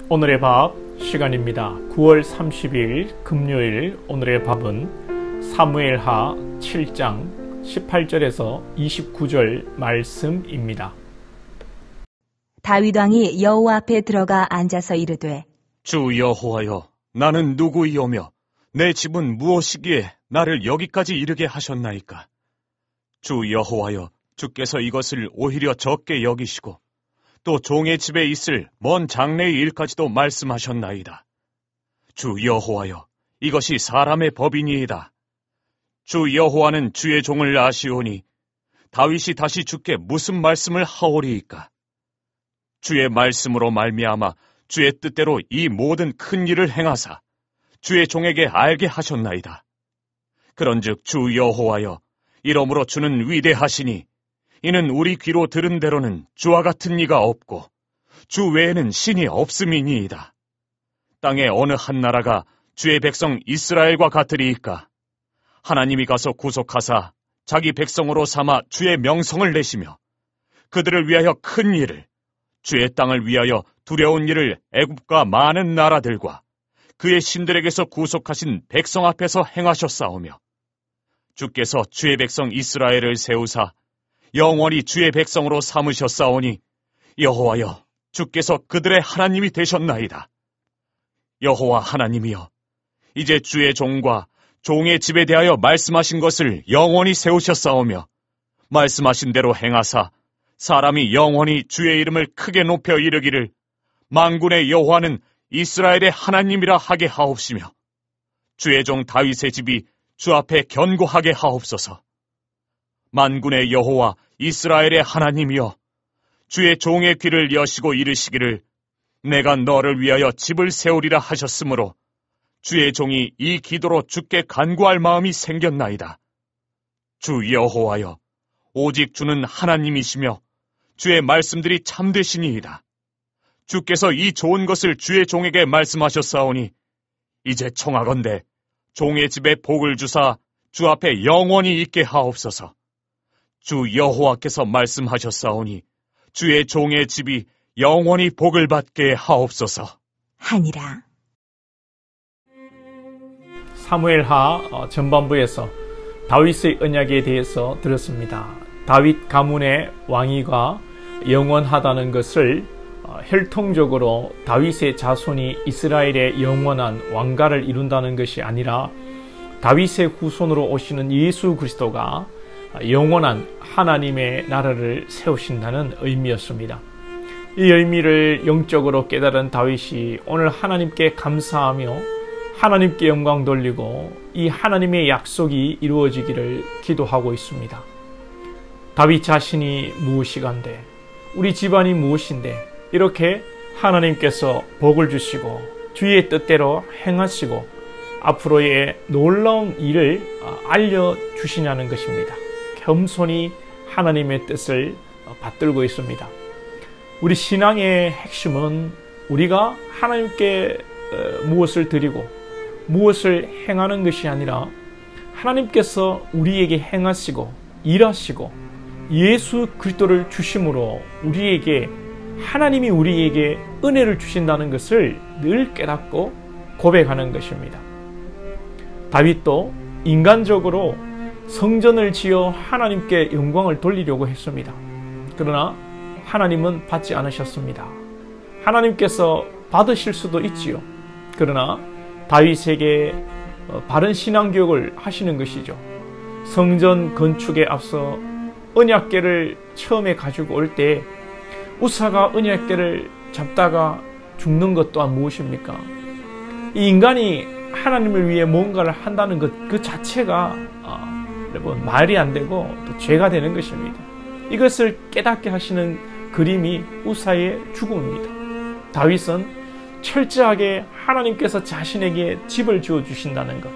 오늘의 밥 시간입니다. 9월 30일 금요일 오늘의 밥은 사무엘하 7장 18절에서 29절 말씀입니다. 다윗 왕이 여호와 앞에 들어가 앉아서 이르되 주 여호와여, 나는 누구이오며 내 집은 무엇이기에 나를 여기까지 이르게 하셨나이까? 주 여호와여, 주께서 이것을 오히려 적게 여기시고 또 종의 집에 있을 먼 장래의 일까지도 말씀하셨나이다. 주 여호와여, 이것이 사람의 법이니이다. 주 여호와는 주의 종을 아시오니 다윗이 다시 주께 무슨 말씀을 하오리이까? 주의 말씀으로 말미암아 주의 뜻대로 이 모든 큰 일을 행하사 주의 종에게 알게 하셨나이다. 그런즉 주 여호와여, 이러므로 주는 위대하시니 이는 우리 귀로 들은 대로는 주와 같은 이가 없고 주 외에는 신이 없음이니이다. 땅의 어느 한 나라가 주의 백성 이스라엘과 같으리이까? 하나님이 가서 구속하사 자기 백성으로 삼아 주의 명성을 내시며 그들을 위하여 큰 일을, 주의 땅을 위하여 두려운 일을 애굽과 많은 나라들과 그의 신들에게서 구속하신 백성 앞에서 행하셨사오며 주께서 주의 백성 이스라엘을 세우사 영원히 주의 백성으로 삼으셨사오니 여호와여, 주께서 그들의 하나님이 되셨나이다. 여호와 하나님이여, 이제 주의 종과 종의 집에 대하여 말씀하신 것을 영원히 세우셨사오며 말씀하신 대로 행하사 사람이 영원히 주의 이름을 크게 높여 이르기를 만군의 여호와는 이스라엘의 하나님이라 하게 하옵시며 주의 종 다윗의 집이 주 앞에 견고하게 하옵소서. 만군의 여호와 이스라엘의 하나님이여, 주의 종의 귀를 여시고 이르시기를 내가 너를 위하여 집을 세우리라 하셨으므로 주의 종이 이 기도로 주께 간구할 마음이 생겼나이다. 주 여호와여, 오직 주는 하나님이시며 주의 말씀들이 참되시니이다. 주께서 이 좋은 것을 주의 종에게 말씀하셨사오니 이제 청하건대 종의 집에 복을 주사 주 앞에 영원히 있게 하옵소서. 주 여호와께서 말씀하셨사오니 주의 종의 집이 영원히 복을 받게 하옵소서 하니라. 사무엘하 전반부에서 다윗의 언약에 대해서 들었습니다. 다윗 가문의 왕위가 영원하다는 것을 혈통적으로 다윗의 자손이 이스라엘의 영원한 왕가를 이룬다는 것이 아니라 다윗의 후손으로 오시는 예수 그리스도가 영원한 하나님의 나라를 세우신다는 의미였습니다. 이 의미를 영적으로 깨달은 다윗이 오늘 하나님께 감사하며 하나님께 영광 돌리고 이 하나님의 약속이 이루어지기를 기도하고 있습니다. 다윗 자신이 무엇이간데, 우리 집안이 무엇인데 이렇게 하나님께서 복을 주시고 주의 뜻대로 행하시고 앞으로의 놀라운 일을 알려주시냐는 것입니다. 겸손히 하나님의 뜻을 받들고 있습니다. 우리 신앙의 핵심은 우리가 하나님께 무엇을 드리고 무엇을 행하는 것이 아니라 하나님께서 우리에게 행하시고 일하시고 예수 그리스도를 주심으로 우리에게, 하나님이 우리에게 은혜를 주신다는 것을 늘 깨닫고 고백하는 것입니다. 다윗도 인간적으로 성전을 지어 하나님께 영광을 돌리려고 했습니다. 그러나 하나님은 받지 않으셨습니다. 하나님께서 받으실 수도 있지요. 그러나 다윗에게 바른 신앙교육을 하시는 것이죠. 성전 건축에 앞서 언약궤를 처음에 가지고 올 때 우사가 언약궤를 잡다가 죽는 것 또한 무엇입니까? 이 인간이 하나님을 위해 뭔가를 한다는 것 그 자체가 여러분 말이 안 되고 또 죄가 되는 것입니다. 이것을 깨닫게 하시는 그림이 우사의 죽음입니다. 다윗은 철저하게 하나님께서 자신에게 집을 지어주신다는 것,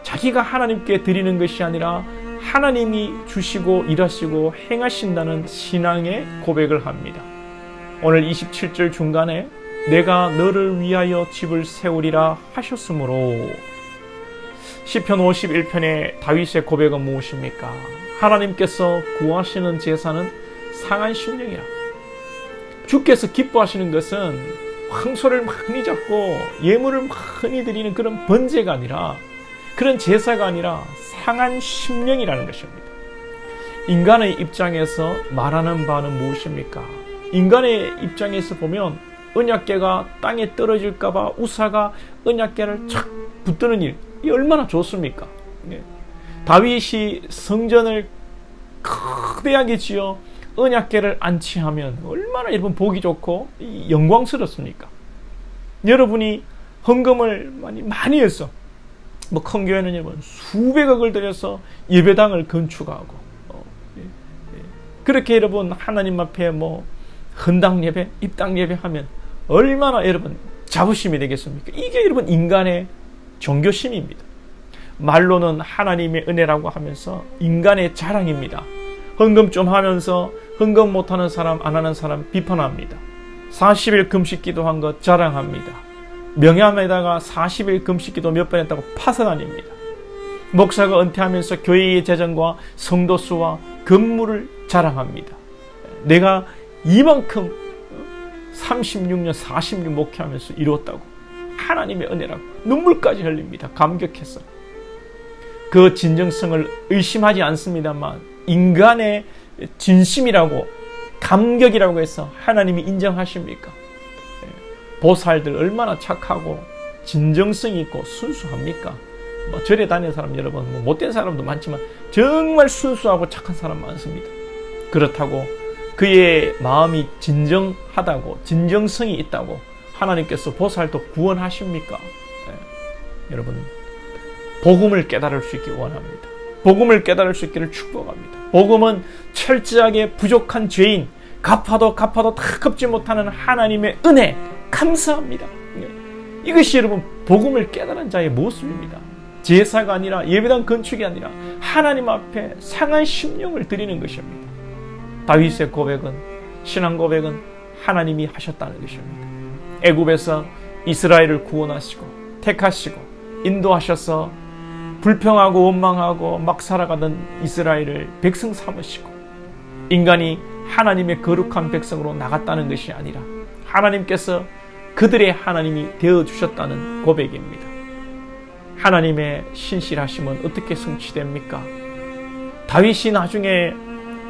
자기가 하나님께 드리는 것이 아니라 하나님이 주시고 일하시고 행하신다는 신앙의 고백을 합니다. 오늘 27절 중간에 내가 너를 위하여 집을 세우리라 하셨으므로, 시편 51편의 다윗의 고백은 무엇입니까? 하나님께서 구하시는 제사는 상한 심령이라. 주께서 기뻐하시는 것은 황소를 많이 잡고 예물을 많이 드리는 그런 번제가 아니라, 그런 제사가 아니라 상한 심령이라는 것입니다. 인간의 입장에서 말하는 바는 무엇입니까? 인간의 입장에서 보면 언약궤가 땅에 떨어질까봐 우사가 언약궤를 착 붙드는 일, 이 얼마나 좋습니까? 다윗이 성전을 거대하게 지어 언약궤를 안치하면 얼마나 여러분 보기 좋고 영광스럽습니까? 여러분이 헌금을 많이 해서, 큰 교회는 여러분 수백억을 들여서 예배당을 건축하고, 그렇게 여러분 하나님 앞에 헌당 예배, 입당 예배 하면 얼마나 여러분 자부심이 되겠습니까? 이게 여러분 인간의 종교심입니다. 말로는 하나님의 은혜라고 하면서 인간의 자랑입니다. 헌금 좀 하면서 헌금 못하는 사람, 안 하는 사람 비판합니다. 40일 금식 기도한 것 자랑합니다. 명함에다가 40일 금식 기도 몇 번 했다고 파산아닙니다. 목사가 은퇴하면서 교회의 재정과 성도 수와 건물을 자랑합니다. 내가 이만큼 36년, 40년 목회하면서 이루었다고, 하나님의 은혜라고 눈물까지 흘립니다. 감격해서. 그 진정성을 의심하지 않습니다만 인간의 진심이라고, 감격이라고 해서 하나님이 인정하십니까? 보살들 얼마나 착하고 진정성이 있고 순수합니까? 절에 다니는 사람 여러분, 못된 사람도 많지만 정말 순수하고 착한 사람 많습니다. 그렇다고 그의 마음이 진정하다고, 진정성이 있다고 하나님께서 보살도 구원하십니까? 여러분, 복음을 깨달을 수 있기 원합니다. 복음을 깨달을 수 있기를 축복합니다. 복음은 철저하게 부족한 죄인, 갚아도 다 갚지 못하는 하나님의 은혜, 감사합니다. 이것이 여러분 복음을 깨달은 자의 모습입니다. 제사가 아니라, 예배당 건축이 아니라 하나님 앞에 상한 심령을 드리는 것입니다. 다윗의 고백은, 신앙 고백은 하나님이 하셨다는 것입니다. 애굽에서 이스라엘을 구원하시고 택하시고 인도하셔서 불평하고 원망하고 막 살아가던 이스라엘을 백성 삼으시고, 인간이 하나님의 거룩한 백성으로 나갔다는 것이 아니라 하나님께서 그들의 하나님이 되어주셨다는 고백입니다. 하나님의 신실하심은 어떻게 성취됩니까? 다윗이 나중에,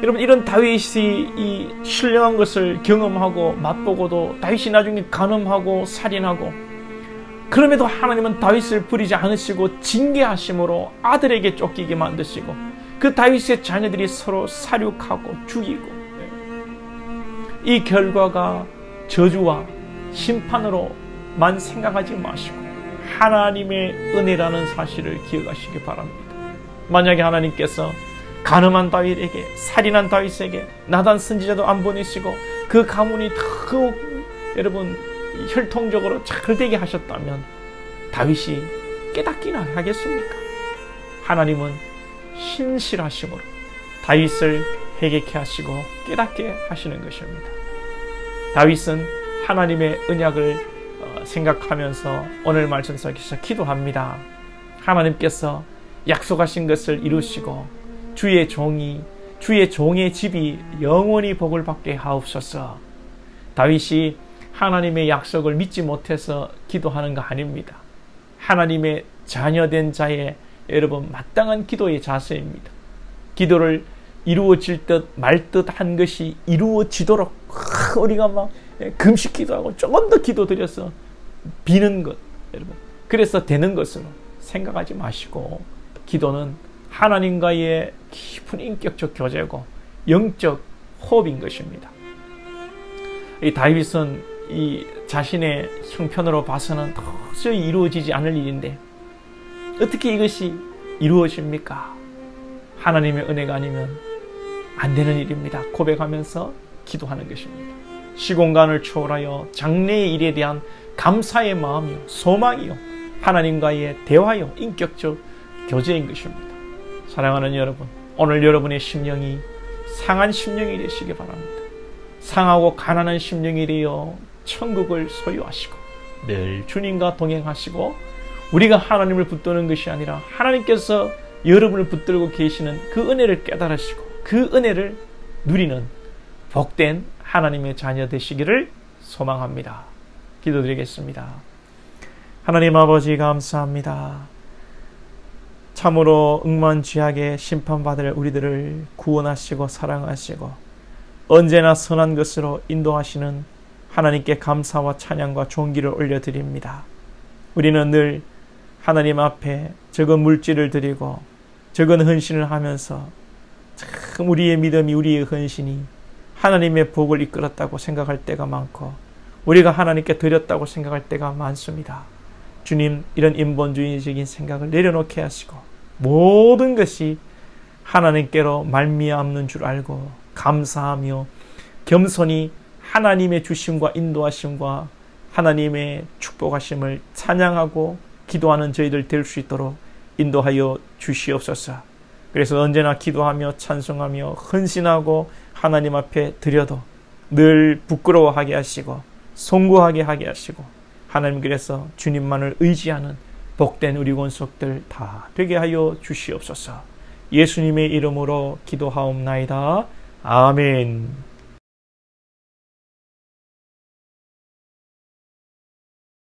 여러분, 이런 다윗이 이 신령한 것을 경험하고 맛보고도 다윗이 나중에 간음하고 살인하고, 그럼에도 하나님은 다윗을 버리지 않으시고 징계하심으로 아들에게 쫓기게 만드시고, 그 다윗의 자녀들이 서로 살육하고 죽이고, 이 결과가 저주와 심판으로만 생각하지 마시고 하나님의 은혜라는 사실을 기억하시기 바랍니다. 만약에 하나님께서 간음한 다윗에게, 살인한 다윗에게 나단 선지자도 안 보내시고 그 가문이 더욱 여러분 혈통적으로 잘 되게 하셨다면 다윗이 깨닫기나 하겠습니까? 하나님은 신실하심으로 다윗을 회개케 하시고 깨닫게 하시는 것입니다. 다윗은 하나님의 언약을 생각하면서 오늘 말씀 속에서 기도합니다. 하나님께서 약속하신 것을 이루시고 주의 종의 집이 영원히 복을 받게 하옵소서. 다윗이 하나님의 약속을 믿지 못해서 기도하는 거 아닙니다. 하나님의 자녀된 자의 여러분 마땅한 기도의 자세입니다. 기도를 이루어질 듯 말 듯 한 것이 이루어지도록 우리가 막 금식 기도하고 조금 더 기도 드려서 비는 것, 여러분, 그래서 되는 것으로 생각하지 마시고, 기도는 하나님과의 깊은 인격적 교제고 영적 호흡인 것입니다. 이 다윗은 이 자신의 형편으로 봐서는 도저히 이루어지지 않을 일인데 어떻게 이것이 이루어집니까? 하나님의 은혜가 아니면 안 되는 일입니다. 고백하면서 기도하는 것입니다. 시공간을 초월하여 장래의 일에 대한 감사의 마음이요, 소망이요, 하나님과의 대화요, 인격적 교제인 것입니다. 사랑하는 여러분, 오늘 여러분의 심령이 상한 심령이 되시기 바랍니다. 상하고 가난한 심령이 되어 천국을 소유하시고 늘 주님과 동행하시고, 우리가 하나님을 붙드는 것이 아니라 하나님께서 여러분을 붙들고 계시는 그 은혜를 깨달으시고 그 은혜를 누리는 복된 하나님의 자녀 되시기를 소망합니다. 기도드리겠습니다. 하나님 아버지 감사합니다. 참으로 억만지하게 심판받을 우리들을 구원하시고 사랑하시고 언제나 선한 것으로 인도하시는 하나님께 감사와 찬양과 존귀를 올려드립니다. 우리는 늘 하나님 앞에 적은 물질을 드리고 적은 헌신을 하면서 참 우리의 믿음이, 우리의 헌신이 하나님의 복을 이끌었다고 생각할 때가 많고 우리가 하나님께 드렸다고 생각할 때가 많습니다. 주님, 이런 인본주의적인 생각을 내려놓게 하시고 모든 것이 하나님께로 말미암는 줄 알고 감사하며 겸손히 하나님의 주심과 인도하심과 하나님의 축복하심을 찬양하고 기도하는 저희들 될 수 있도록 인도하여 주시옵소서. 그래서 언제나 기도하며 찬송하며 헌신하고 하나님 앞에 드려도 늘 부끄러워하게 하시고 송구하게 하게 하시고 하나님 그래서 주님만을 의지하는 복된 우리 권속들 다 되게 하여 주시옵소서. 예수님의 이름으로 기도하옵나이다. 아멘.